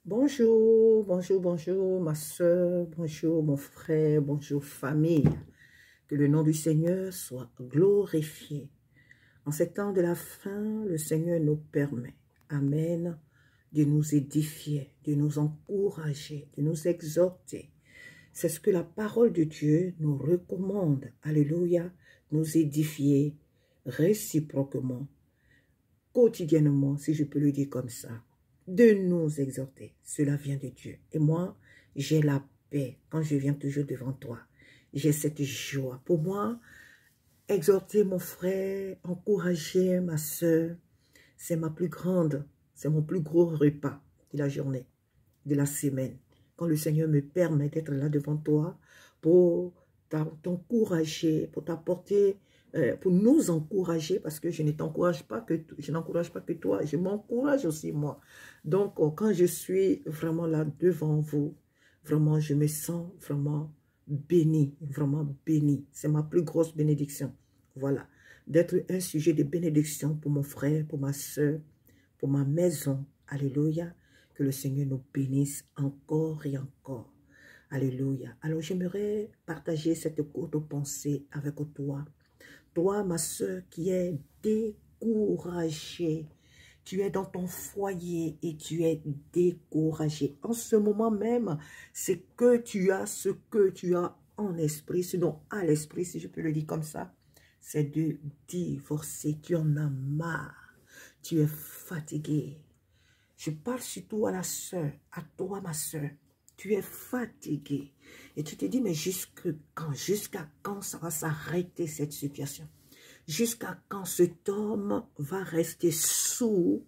Bonjour, bonjour, bonjour, ma soeur, bonjour, mon frère, bonjour, famille. Que le nom du Seigneur soit glorifié. En ces temps de la fin, le Seigneur nous permet, amen, de nous édifier, de nous encourager, de nous exhorter. C'est ce que la parole de Dieu nous recommande, alléluia, nous édifier réciproquement, quotidiennement, si je peux le dire comme ça, de nous exhorter. Cela vient de Dieu. Et moi, j'ai la paix quand je viens toujours devant toi. J'ai cette joie. Pour moi, exhorter mon frère, encourager ma soeur, c'est ma plus grande, c'est mon plus gros repas de la journée, de la semaine. Quand le Seigneur me permet d'être là devant toi pour t'encourager, pour t'apporter, pour nous encourager, parce que je ne t'encourage pas que je n'encourage pas que toi, je m'encourage aussi moi. Donc, quand je suis vraiment là devant vous, vraiment, je me sens vraiment béni, vraiment béni. C'est ma plus grosse bénédiction. Voilà, d'être un sujet de bénédiction pour mon frère, pour ma soeur, pour ma maison. Alléluia. Que le Seigneur nous bénisse encore et encore. Alléluia. Alors, j'aimerais partager cette courte pensée avec toi. Toi, ma soeur, qui es découragée. Tu es dans ton foyer et tu es découragé. En ce moment même, c'est que tu as ce que tu as en esprit, sinon à l'esprit, si je peux le dire comme ça, c'est de divorcer. Tu en as marre. Tu es fatigué. Je parle surtout à la sœur, à toi ma sœur. Tu es fatigué. Et tu te dis, mais jusqu'à quand ça va s'arrêter cette situation? Jusqu'à quand cet homme va rester sourd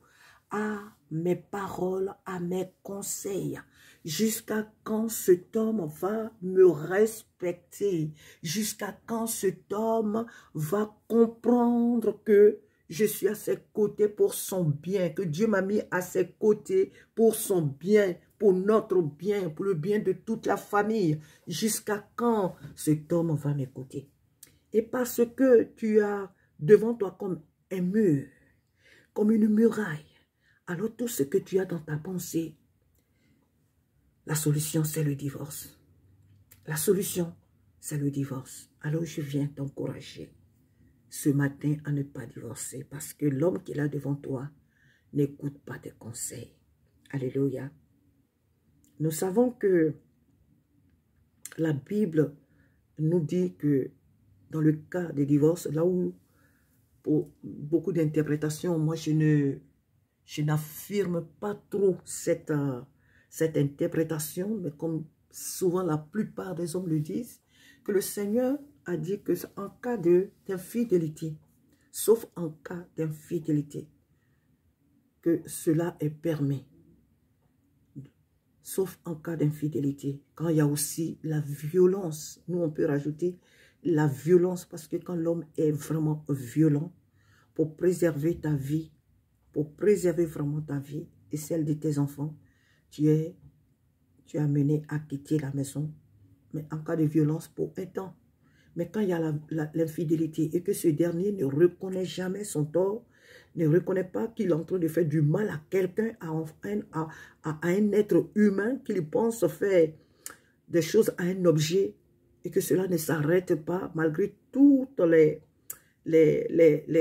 à mes paroles, à mes conseils? Jusqu'à quand cet homme va me respecter? Jusqu'à quand cet homme va comprendre que je suis à ses côtés pour son bien, que Dieu m'a mis à ses côtés pour son bien, pour notre bien, pour le bien de toute la famille? Jusqu'à quand cet homme va m'écouter? Et parce que tu as devant toi comme un mur, comme une muraille, alors tout ce que tu as dans ta pensée, la solution c'est le divorce. La solution c'est le divorce. Alors je viens t'encourager ce matin à ne pas divorcer parce que l'homme qui est là devant toi n'écoute pas tes conseils. Alléluia. Nous savons que la Bible nous dit que dans le cas des divorces, là où pour beaucoup d'interprétations, moi je n'affirme pas trop cette interprétation, mais comme souvent la plupart des hommes le disent, que le Seigneur a dit que en cas d'infidélité, sauf en cas d'infidélité, que cela est permis. Sauf en cas d'infidélité, quand il y a aussi la violence. Nous, on peut rajouter la violence parce que quand l'homme est vraiment violent, pour préserver ta vie, pour préserver vraiment ta vie et celle de tes enfants, tu es amené à quitter la maison, mais en cas de violence pour un temps. Mais quand il y a l'infidélité et que ce dernier ne reconnaît jamais son tort, ne reconnaît pas qu'il est en train de faire du mal à quelqu'un, à un être humain, qu'il pense faire des choses à un objet et que cela ne s'arrête pas malgré toutes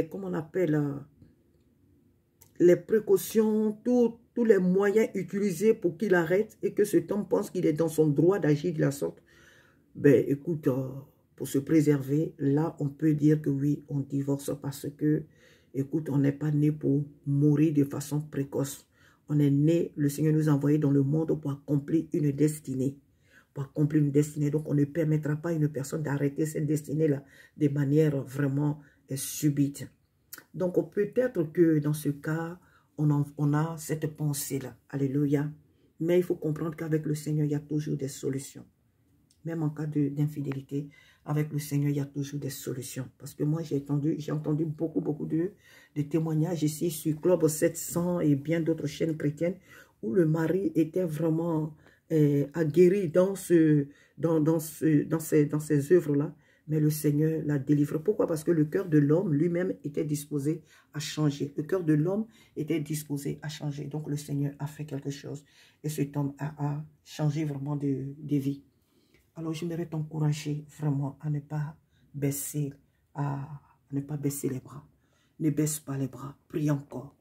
comment on appelle, les précautions, tous les moyens utilisés pour qu'il arrête et que cet homme pense qu'il est dans son droit d'agir de la sorte. Ben écoute, pour se préserver, là on peut dire que oui, on divorce parce que, écoute, on n'est pas né pour mourir de façon précoce. On est né, le Seigneur nous a envoyés dans le monde pour accomplir une destinée. Pour accomplir une destinée, donc on ne permettra pas à une personne d'arrêter cette destinée-là de manière vraiment subite. Donc peut-être que dans ce cas, on a cette pensée-là. Alléluia. Mais il faut comprendre qu'avec le Seigneur, il y a toujours des solutions. Même en cas d'infidélité, avec le Seigneur, il y a toujours des solutions. Parce que moi, j'ai entendu beaucoup de témoignages ici sur Club 700 et bien d'autres chaînes chrétiennes où le mari était vraiment aguerri dans ces œuvres-là. Mais le Seigneur l'a délivré. Pourquoi? Parce que le cœur de l'homme lui-même était disposé à changer. Le cœur de l'homme était disposé à changer. Donc le Seigneur a fait quelque chose. Et cet homme a changé vraiment de vie. Alors j'aimerais t'encourager vraiment à ne pas baisser, à ne pas baisser les bras. Ne baisse pas les bras. Prie encore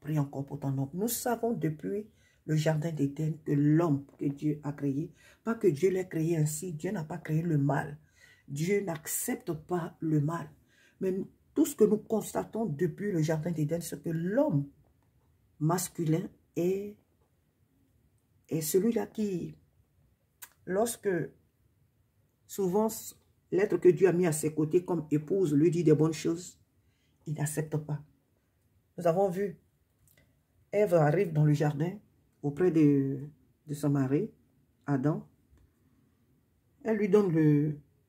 pour ton homme. Nous savons depuis le jardin d'Éden que l'homme que Dieu a créé, pas que Dieu l'ait créé ainsi, Dieu n'a pas créé le mal. Dieu n'accepte pas le mal. Mais tout ce que nous constatons depuis le jardin d'Éden, c'est que l'homme masculin est celui-là qui, lorsque souvent l'être que Dieu a mis à ses côtés comme épouse lui dit des bonnes choses, il n'accepte pas. Nous avons vu, Ève arrive dans le jardin auprès de son mari, Adam. Elle lui donne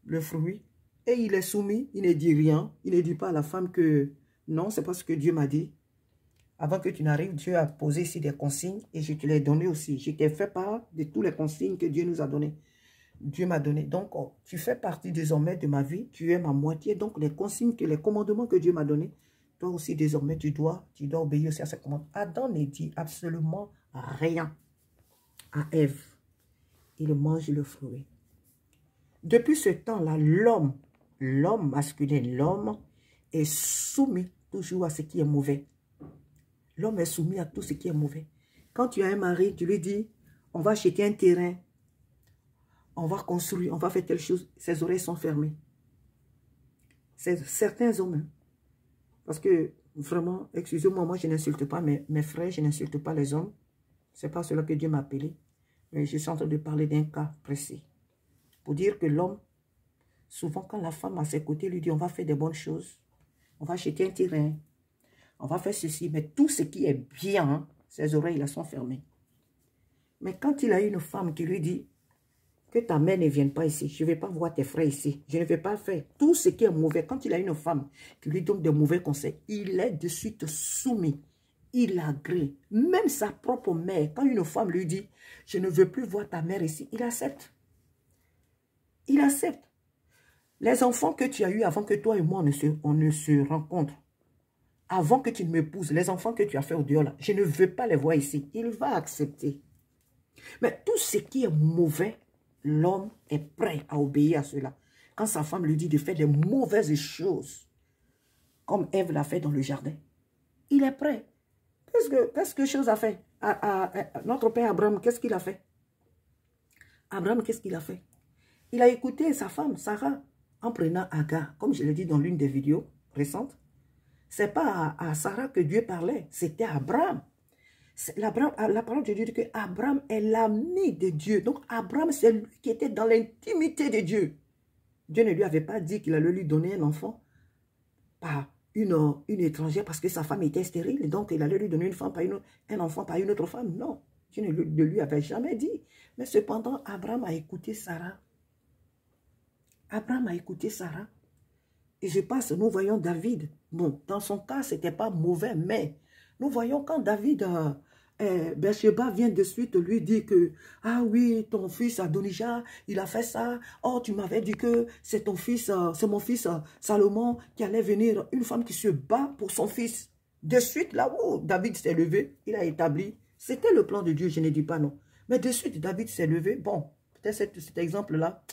le fruit et il est soumis, il ne dit rien. Il ne dit pas à la femme que non, c'est pas ce que Dieu m'a dit. Avant que tu n'arrives, Dieu a posé ici des consignes et je te les ai données aussi. Je t'ai fait part de toutes les consignes que Dieu nous a données. Dieu m'a donné. Donc, tu fais partie désormais de ma vie. Tu es ma moitié. Donc, les consignes, les commandements que Dieu m'a donnés, toi aussi désormais, tu dois obéir aussi à ces commandements. Adam ne dit absolument rien à Ève. Il mange le fruit. Depuis ce temps-là, l'homme masculin, l'homme est soumis toujours à ce qui est mauvais. L'homme est soumis à tout ce qui est mauvais. Quand tu as un mari, tu lui dis, on va acheter un terrain, on va construire, on va faire telle chose, ses oreilles sont fermées. C'est certains hommes. Hein. Parce que vraiment, excusez-moi, moi je n'insulte pas mes frères, je n'insulte pas les hommes. Ce n'est pas cela que Dieu m'a appelé. Mais je suis en train de parler d'un cas précis. Pour dire que l'homme, souvent quand la femme à ses côtés lui dit on va faire des bonnes choses, on va acheter un terrain, on va faire ceci, mais tout ce qui est bien, hein, ses oreilles là sont fermées. Mais quand il a une femme qui lui dit que ta mère ne vienne pas ici, je ne vais pas voir tes frères ici, je ne vais pas faire tout ce qui est mauvais. Quand il a une femme qui lui donne de mauvais conseils, il est de suite soumis. Il agrée. Même sa propre mère, quand une femme lui dit « Je ne veux plus voir ta mère ici », il accepte. Il accepte. Les enfants que tu as eus avant que toi et moi on ne se rencontre, avant que tu ne m'épouses, les enfants que tu as fait au dehors là, je ne veux pas les voir ici. Il va accepter. Mais tout ce qui est mauvais, l'homme est prêt à obéir à cela. Quand sa femme lui dit de faire des mauvaises choses, comme Ève l'a fait dans le jardin, il est prêt. Qu'est-ce que chose a fait? Notre père Abraham, qu'est-ce qu'il a fait? Abraham, qu'est-ce qu'il a fait? Il a écouté sa femme, Sarah, en prenant Agar, comme je l'ai dit dans l'une des vidéos récentes. Ce n'est pas à Sarah que Dieu parlait, c'était à Abraham. La parole de Dieu dit que Abraham est l'ami de Dieu. Donc Abraham, c'est lui qui était dans l'intimité de Dieu. Dieu ne lui avait pas dit qu'il allait lui donner un enfant par une étrangère parce que sa femme était stérile. Donc il allait lui donner un enfant par une autre femme. Non, Dieu ne lui avait jamais dit. Mais cependant, Abraham a écouté Sarah. Abraham a écouté Sarah. Et je pense, nous voyons David. Bon, dans son cas, ce n'était pas mauvais, mais nous voyons quand David, Bathsheba vient de suite lui dire que, ah oui, ton fils Adonijah, il a fait ça. Oh, tu m'avais dit que c'est ton fils, c'est mon fils Salomon qui allait venir, une femme qui se bat pour son fils. De suite, là où David s'est levé, il a établi, c'était le plan de Dieu, je ne dis pas non. Mais de suite, David s'est levé, bon, peut-être cet exemple-là,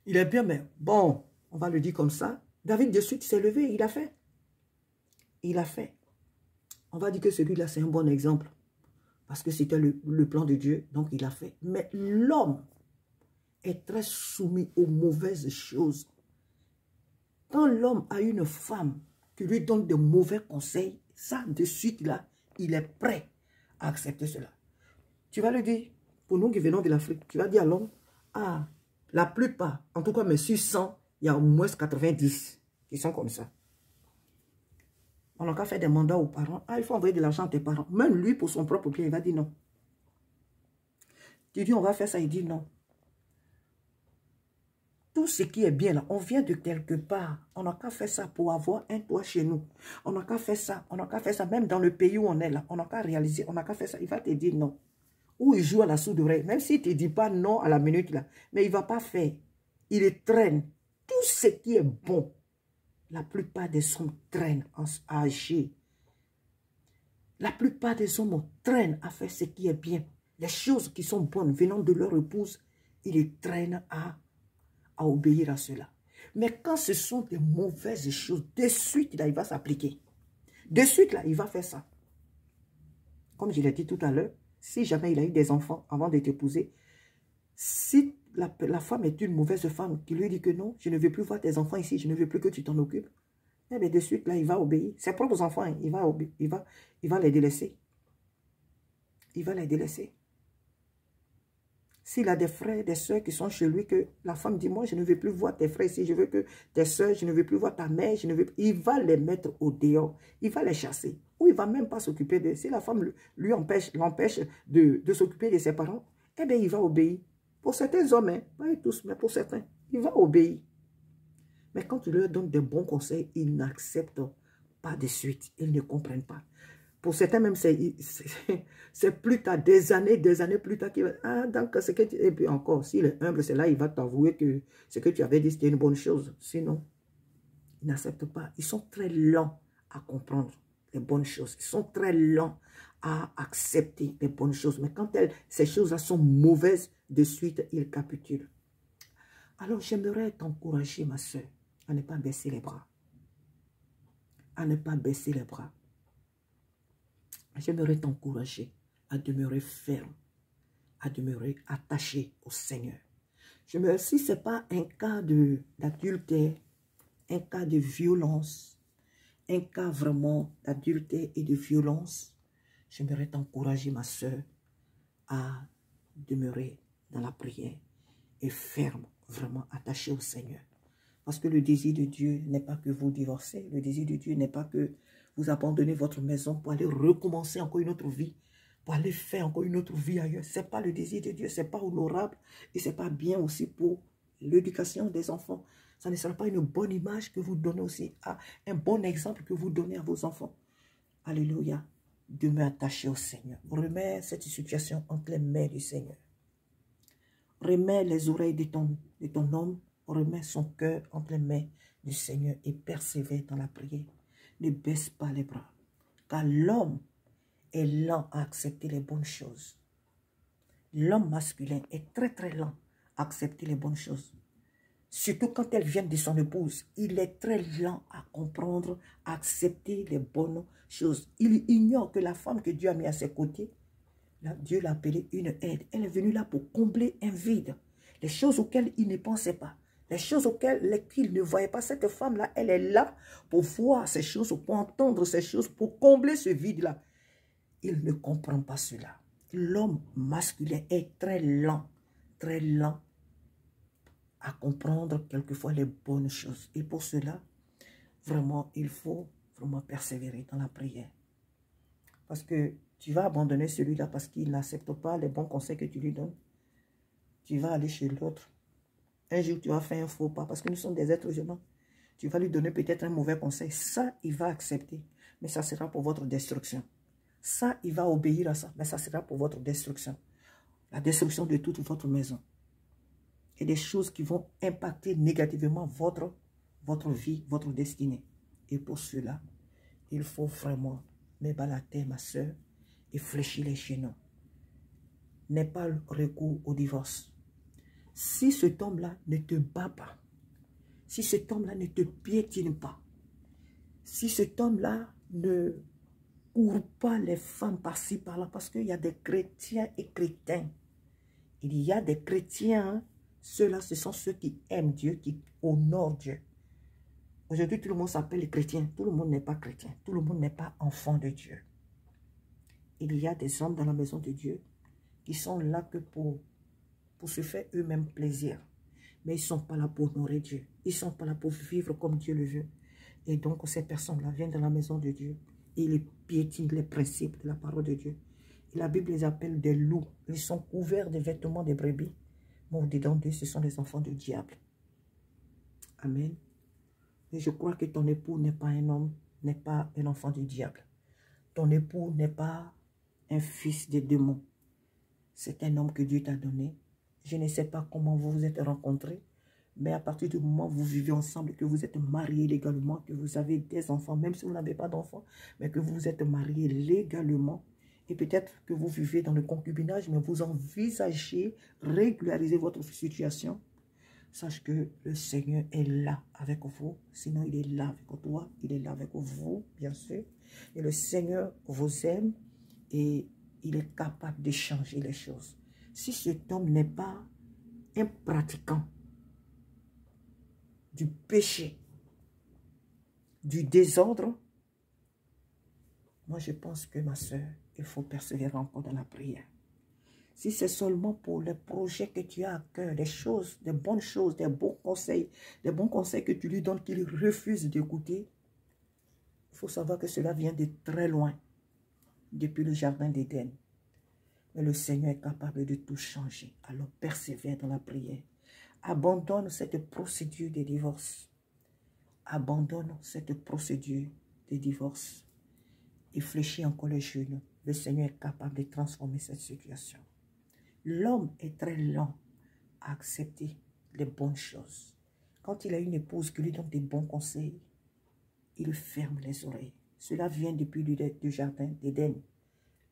il est bien, mais bon, on va le dire comme ça. David de suite s'est levé, il a fait. Il a fait. On va dire que celui-là, c'est un bon exemple. Parce que c'était le plan de Dieu, donc il a fait. Mais l'homme est très soumis aux mauvaises choses. Quand l'homme a une femme qui lui donne de mauvais conseils, ça, de suite, là, il est prêt à accepter cela. Tu vas le dire, pour nous qui venons de l'Afrique, tu vas dire à l'homme, ah, la plupart, en tout cas, mais sur 100, il y a au moins 90 qui sont comme ça. On n'a qu'à faire des mandats aux parents. Ah, il faut envoyer de l'argent à tes parents. Même lui, pour son propre bien, il va dire non. Tu dis, on va faire ça, il dit non. Tout ce qui est bien là, on vient de quelque part. On n'a qu'à faire ça pour avoir un toit chez nous. On n'a qu'à faire ça. On n'a qu'à faire ça. Même dans le pays où on est là, on n'a qu'à réaliser. On n'a qu'à faire ça. Il va te dire non. Ou il joue à la sourde oreille. Même s'il ne te dit pas non à la minute là. Mais il ne va pas faire. Il traîne. tout ce qui est bon, la plupart des hommes traînent à agir. La plupart des hommes traînent à faire ce qui est bien. Les choses qui sont bonnes venant de leur épouse, ils les traînent à obéir à cela. Mais quand ce sont des mauvaises choses, de suite, là, il va s'appliquer. De suite, là, il va faire ça. Comme je l'ai dit tout à l'heure, si jamais il a eu des enfants avant de t'épouser, si la femme est une mauvaise femme qui lui dit que non, je ne veux plus voir tes enfants ici, je ne veux plus que tu t'en occupes, eh bien, de suite, là, il va obéir. Ses propres enfants, hein, il va les délaisser. Il va les délaisser. S'il a des frères, des soeurs qui sont chez lui, que la femme dit, moi, je ne veux plus voir tes frères ici, je veux que tes soeurs, je ne veux plus voir ta mère, je ne veux plus. Il va les mettre au dehors, il va les chasser. Ou il ne va même pas s'occuper d'eux. Si la femme l'empêche de s'occuper de ses parents, eh bien, il va obéir. Pour certains hommes, hein, pas tous, mais pour certains, il va obéir. Mais quand tu leur donnes de bons conseils, ils n'acceptent pas de suite, ils ne comprennent pas. Pour certains même, c'est plus tard, des années plus tard qu'il va... Ah, donc, ce que tu... Et puis encore, s'il est humble, c'est là, il va t'avouer que ce que tu avais dit, c'était une bonne chose. Sinon, ils n'acceptent pas. Ils sont très lents à comprendre les bonnes choses. Ils sont très lents à accepter les bonnes choses. Mais quand ces choses-là sont mauvaises, de suite, ils capitulent. Alors, j'aimerais t'encourager, ma soeur, à ne pas baisser les bras. À ne pas baisser les bras. J'aimerais t'encourager à demeurer ferme, à demeurer attaché au Seigneur. Si ce n'est pas un cas d'adultère, un cas de violence, un cas vraiment d'adultère et de violence, j'aimerais t'encourager, ma soeur, à demeurer dans la prière et ferme, vraiment attaché au Seigneur. Parce que le désir de Dieu n'est pas que vous divorcez. Le désir de Dieu n'est pas que vous abandonnez votre maison pour aller recommencer encore une autre vie, pour aller faire encore une autre vie ailleurs. Ce n'est pas le désir de Dieu, ce n'est pas honorable et ce n'est pas bien aussi pour l'éducation des enfants. Ça ne sera pas une bonne image que vous donnez aussi, un bon exemple que vous donnez à vos enfants. Alléluia. Demeure attaché au Seigneur. Remets cette situation entre les mains du Seigneur. Remets les oreilles de ton homme. Remets son cœur entre les mains du Seigneur et persévère dans la prière. Ne baisse pas les bras. Car l'homme est lent à accepter les bonnes choses. L'homme masculin est très très lent à accepter les bonnes choses. Surtout quand elles viennent de son épouse. Il est très lent à comprendre, à accepter les bonnes choses. Il ignore que la femme que Dieu a mis à ses côtés, là, Dieu l'a appelée une aide. Elle est venue là pour combler un vide. Les choses auxquelles il ne pensait pas. Les choses auxquelles il ne voyait pas. Cette femme-là, elle est là pour voir ces choses, pour entendre ces choses, pour combler ce vide-là. Il ne comprend pas cela. L'homme masculin est très lent à comprendre quelquefois les bonnes choses. Et pour cela, vraiment, il faut vraiment persévérer dans la prière. Parce que tu vas abandonner celui-là parce qu'il n'accepte pas les bons conseils que tu lui donnes. Tu vas aller chez l'autre. Un jour, tu vas faire un faux pas parce que nous sommes des êtres humains. Tu vas lui donner peut-être un mauvais conseil. Ça, il va accepter. Mais ça sera pour votre destruction. Ça, il va obéir à ça. Mais ça sera pour votre destruction. La destruction de toute votre maison. Et des choses qui vont impacter négativement votre vie, votre destinée. Et pour cela, il faut vraiment mettre bas la terre, ma soeur, et fléchir les genoux. N'aie pas le recours au divorce. Si cet homme-là ne te bat pas, si cet homme-là ne te piétine pas, si cet homme-là ne court pas les femmes par-ci, par-là, parce qu'il y a des chrétiens et chrétiens. Il y a des chrétiens, hein, ceux-là, ce sont ceux qui aiment Dieu, qui honorent Dieu. Aujourd'hui, tout le monde s'appelle les chrétiens. Tout le monde n'est pas chrétien. Tout le monde n'est pas enfant de Dieu. Il y a des hommes dans la maison de Dieu qui sont là que pour se faire eux-mêmes plaisir. Mais ils ne sont pas là pour honorer Dieu. Ils ne sont pas là pour vivre comme Dieu le veut. Et donc, ces personnes-là viennent dans la maison de Dieu et ils piétinent les principes de la parole de Dieu. Et la Bible les appelle des loups. Ils sont couverts des vêtements des brebis. Mais au-dedans d'eux, ce sont les enfants du diable. Amen. Et je crois que ton époux n'est pas un homme, n'est pas un enfant du diable. Ton époux n'est pas un fils des démons. C'est un homme que Dieu t'a donné. Je ne sais pas comment vous vous êtes rencontrés, Mais à partir du moment où vous vivez ensemble, que vous êtes mariés légalement, que vous avez des enfants, même si vous n'avez pas d'enfants, mais que vous êtes mariés légalement, et peut-être que vous vivez dans le concubinage, mais vous envisagez régulariser votre situation, sache que le Seigneur est là avec vous. Sinon, il est là avec toi, il est là avec vous, bien sûr. Et le Seigneur vous aime et il est capable de changer les choses. Si cet homme n'est pas un pratiquant du péché, du désordre, moi je pense que ma soeur, il faut persévérer encore dans la prière. Si c'est seulement pour les projets que tu as à cœur, des choses, des bonnes choses, des bons conseils que tu lui donnes qu'il refuse d'écouter, il faut savoir que cela vient de très loin, depuis le jardin d'Éden. Mais le Seigneur est capable de tout changer. Alors persévère dans la prière. Abandonne cette procédure de divorce. Abandonne cette procédure de divorce. Et fléchis encore les genoux. Le Seigneur est capable de transformer cette situation. L'homme est très lent à accepter les bonnes choses. Quand il a une épouse qui lui donne des bons conseils, il ferme les oreilles. Cela vient depuis le jardin d'Éden.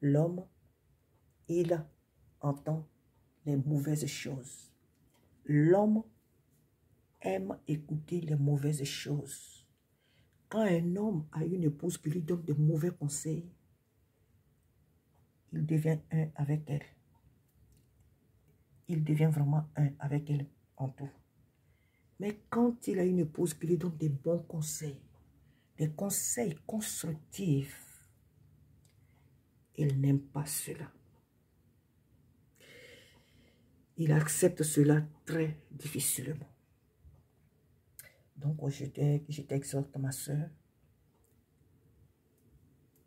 L'homme, il entend les mauvaises choses. L'homme aime écouter les mauvaises choses. Quand un homme a une épouse qui lui donne de mauvais conseils, il devient un avec elle. Il devient vraiment un avec elle en tout. Mais quand il a une épouse qui lui donne des bons conseils, des conseils constructifs, il n'aime pas cela. Il accepte cela très difficilement. Donc, je t'exhorte, ma soeur,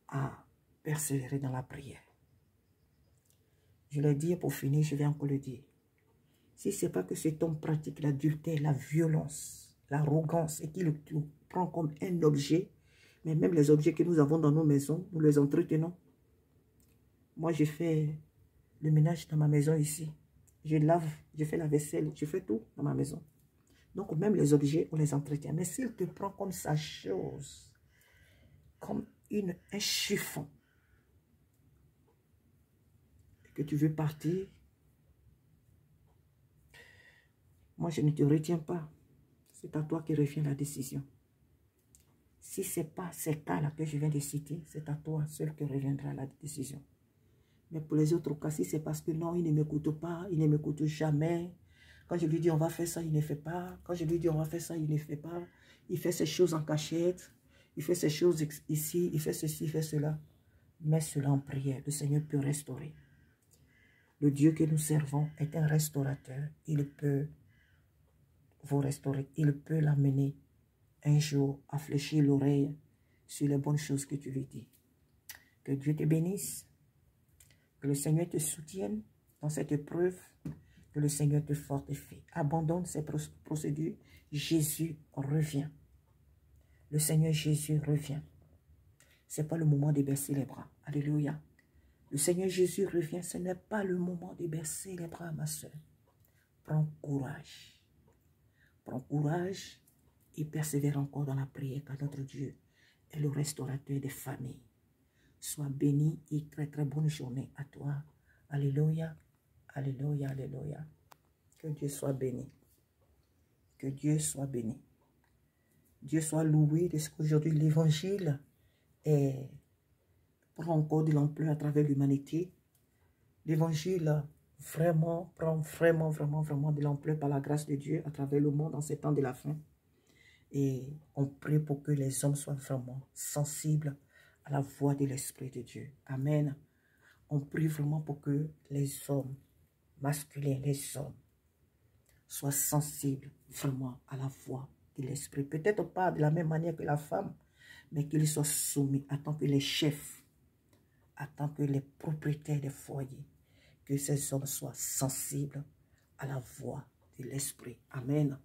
à persévérer dans la prière. Je l'ai dit pour finir, je vais encore le dire. Si ce n'est pas que cet homme pratique l'adultère, la violence, l'arrogance et qu'il le prend comme un objet, mais même les objets que nous avons dans nos maisons, nous les entretenons. Moi, je fais le ménage dans ma maison ici. Je lave, je fais la vaisselle, je fais tout dans ma maison. Donc, même les objets, on les entretient. Mais s'il te prend comme sa chose, comme un chiffon, et que tu veux partir, moi, je ne te retiens pas. C'est à toi qui revient la décision. Si ce n'est pas ces cas-là que je viens de citer, c'est à toi seul que reviendra la décision. Mais pour les autres cas, si c'est parce que non, il ne m'écoute pas, il ne m'écoute jamais. Quand je lui dis on va faire ça, il ne fait pas. Quand je lui dis on va faire ça, il ne fait pas. Il fait ces choses en cachette. Il fait ces choses ici, il fait ceci, il fait cela. Mets cela en prière. Le Seigneur peut restaurer. Le Dieu que nous servons est un restaurateur. Il peut vous restaurer. Il peut l'amener un jour à fléchir l'oreille sur les bonnes choses que tu lui dis. Que Dieu te bénisse. Que le Seigneur te soutienne dans cette épreuve. Que le Seigneur te fortifie. Abandonne ces procédures. Jésus revient. Le Seigneur Jésus revient. Ce n'est pas le moment de baisser les bras. Alléluia. Le Seigneur Jésus revient. Ce n'est pas le moment de baisser les bras, ma soeur. Prends courage. Prends courage et persévère encore dans la prière, car notre Dieu est le restaurateur des familles. Sois béni et très très bonne journée à toi. Alléluia, alléluia, alléluia. Que Dieu soit béni. Que Dieu soit béni. Dieu soit loué de ce qu'aujourd'hui l'évangile prend encore de l'ampleur à travers l'humanité. L'évangile prend vraiment de l'ampleur par la grâce de Dieu à travers le monde en ces temps de la fin. Et on prie pour que les hommes soient vraiment sensibles à la voix de l'Esprit de Dieu. Amen. On prie vraiment pour que les hommes masculins, les hommes, soient sensibles vraiment à la voix de l'Esprit. Peut-être pas de la même manière que la femme, mais qu'ils soient soumis en tant que les chefs, en tant que les propriétaires des foyers. Que ces hommes soient sensibles à la voix de l'Esprit. Amen.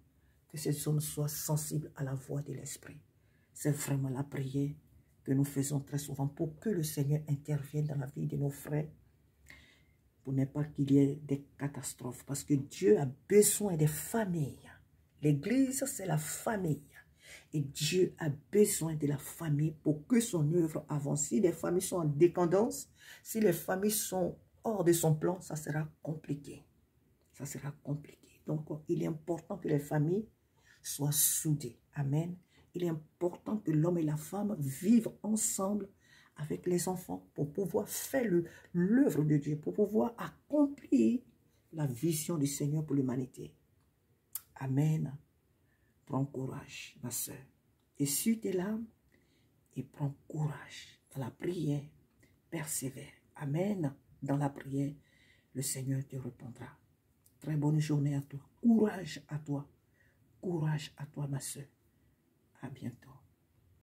Que ces hommes soient sensibles à la voix de l'Esprit. C'est vraiment la prière que nous faisons très souvent pour que le Seigneur intervienne dans la vie de nos frères, pour ne pas qu'il y ait des catastrophes. Parce que Dieu a besoin des familles L'église, c'est la famille. Et Dieu a besoin de la famille pour que son œuvre avance. Si les familles sont en décadence, si les familles sont hors de son plan, ça sera compliqué. Ça sera compliqué. Donc, il est important que les familles soient soudées. Amen. Il est important que l'homme et la femme vivent ensemble avec les enfants pour pouvoir faire l'œuvre de Dieu, pour pouvoir accomplir la vision du Seigneur pour l'humanité. Amen. Prends courage, ma soeur. Essuie tes larmes et prends courage dans la prière. Persévère. Amen. Dans la prière, le Seigneur te répondra. Très bonne journée à toi. Courage à toi. Courage à toi, ma soeur. À bientôt.